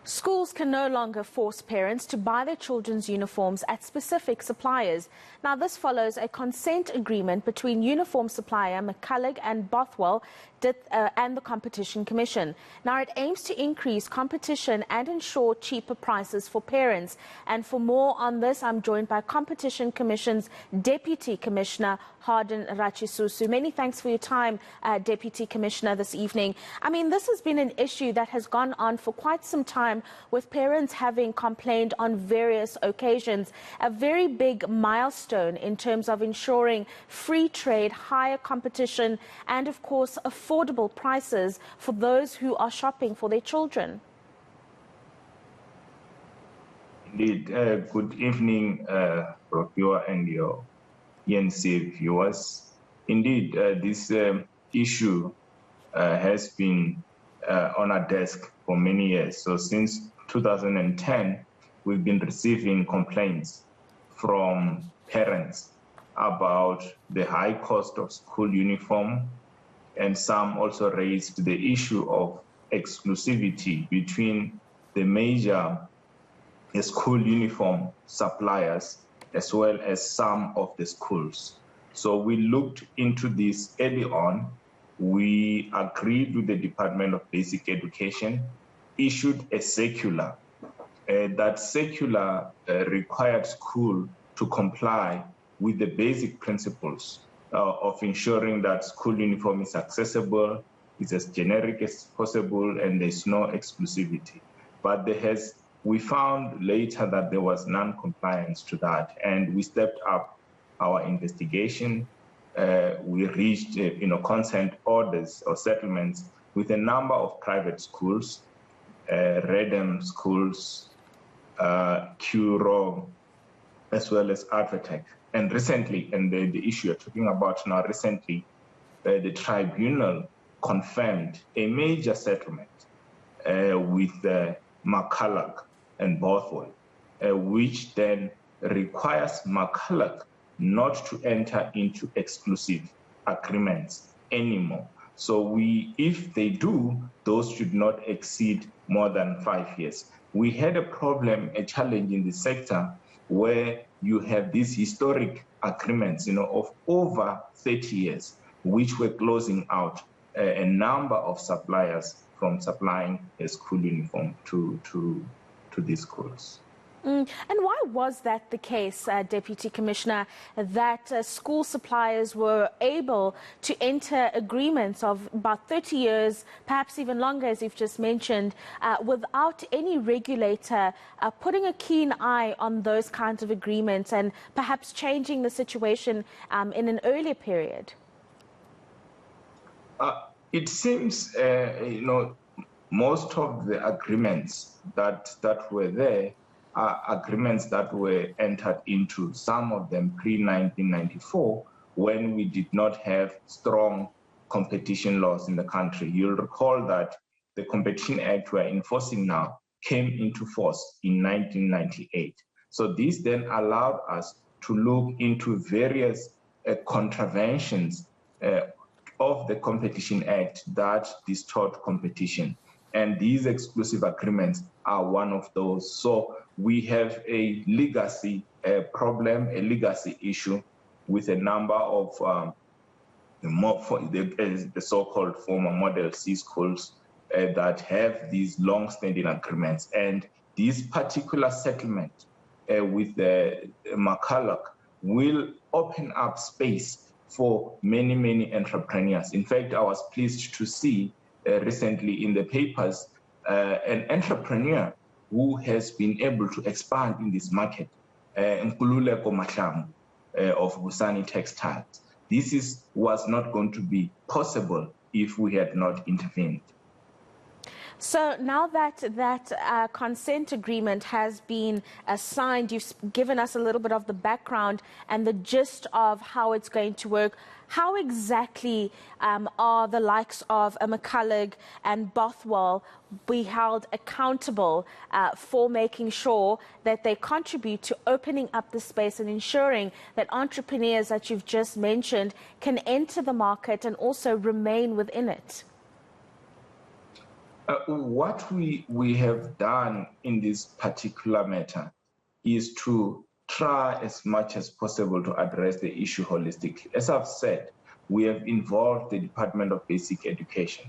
Schools can no longer force parents to buy their children's uniforms at specific suppliers. Now, this follows a consent agreement between uniform supplier McCulloch and Bothwell and the Competition Commission. Now, it aims to increase competition and ensure cheaper prices for parents. And for more on this, I'm joined by Competition Commission's Deputy Commissioner, Hardin Ratshisusu. Many thanks for your time, Deputy Commissioner, this evening. I mean, this has been an issue that has gone on for quite some time, with parents having complained on various occasions. A very big milestone in terms of ensuring free trade, higher competition, and of course affordable prices for those who are shopping for their children. Indeed. Good evening, Procure and your ENC viewers. Indeed, this issue has been on our desk for many years. So since 2010, we've been receiving complaints from parents about the high cost of school uniform, and some also raised the issue of exclusivity between the major school uniform suppliers as well as some of the schools. So we looked into this early on. We agreed with the Department of Basic Education, issued a circular. That circular required school to comply with the basic principles of ensuring that school uniform is accessible, is as generic as possible, and there's no exclusivity. But we found later that there was non-compliance to that, and we stepped up our investigation. We reached consent orders or settlements with a number of private schools, Redem schools, Curo, as well as Advertech. And recently, and the issue you're talking about now, recently, the tribunal confirmed a major settlement with McCulloch and Bothwell, which then requires McCulloch not to enter into exclusive agreements anymore. So if they do, those should not exceed more than 5 years. We had a problem, a challenge in the sector where you have these historic agreements, of over 30 years, which were closing out a number of suppliers from supplying a school uniform to these schools. And why was that the case, Deputy Commissioner, that school suppliers were able to enter agreements of about 30 years, perhaps even longer, as you've just mentioned, without any regulator putting a keen eye on those kinds of agreements and perhaps changing the situation in an earlier period? It seems, most of the agreements that were there are agreements that were entered into, some of them pre-1994, when we did not have strong competition laws in the country. You'll recall that the Competition Act we're enforcing now came into force in 1998. So this then allowed us to look into various contraventions of the Competition Act that distort competition. And these exclusive agreements are one of those. So we have a legacy problem, a legacy issue with a number of the so-called former Model C schools that have these long-standing agreements. And this particular settlement with McCulloch will open up space for many, many entrepreneurs. In fact, I was pleased to see recently in the papers an entrepreneur who has been able to expand in this market, Nkululeko Mahlangu of Busani Textiles. This was not going to be possible if we had not intervened. So now that that consent agreement has been signed, you've given us a little bit of the background and the gist of how it's going to work. How exactly are the likes of McCulloch and Bothwell be held accountable for making sure that they contribute to opening up the space and ensuring that entrepreneurs that you've just mentioned can enter the market and also remain within it? What we have done in this particular matter is to try as much as possible to address the issue holistically. As I've said, we have involved the Department of Basic Education.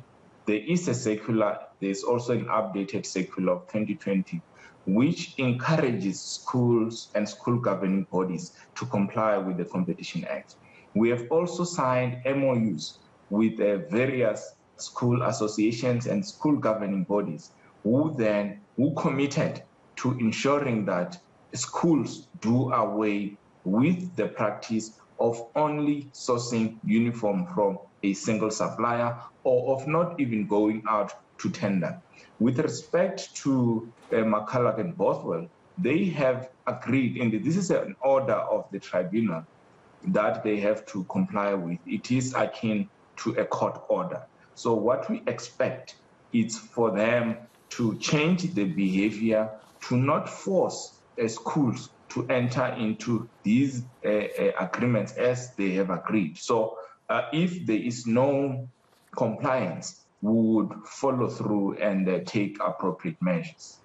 There is a circular, there's also an updated circular of 2020, which encourages schools and school governing bodies to comply with the Competition Act. We have also signed MOUs with various school associations and school governing bodies who committed to ensuring that schools do away with the practice of only sourcing uniform from a single supplier or of not even going out to tender. With respect to McCulloch and Bothwell, they have agreed, and this is an order of the tribunal that they have to comply with. It is akin to a court order. So what we expect is for them to change the behavior, to not force schools to enter into these agreements as they have agreed. So if there is no compliance, we would follow through and take appropriate measures.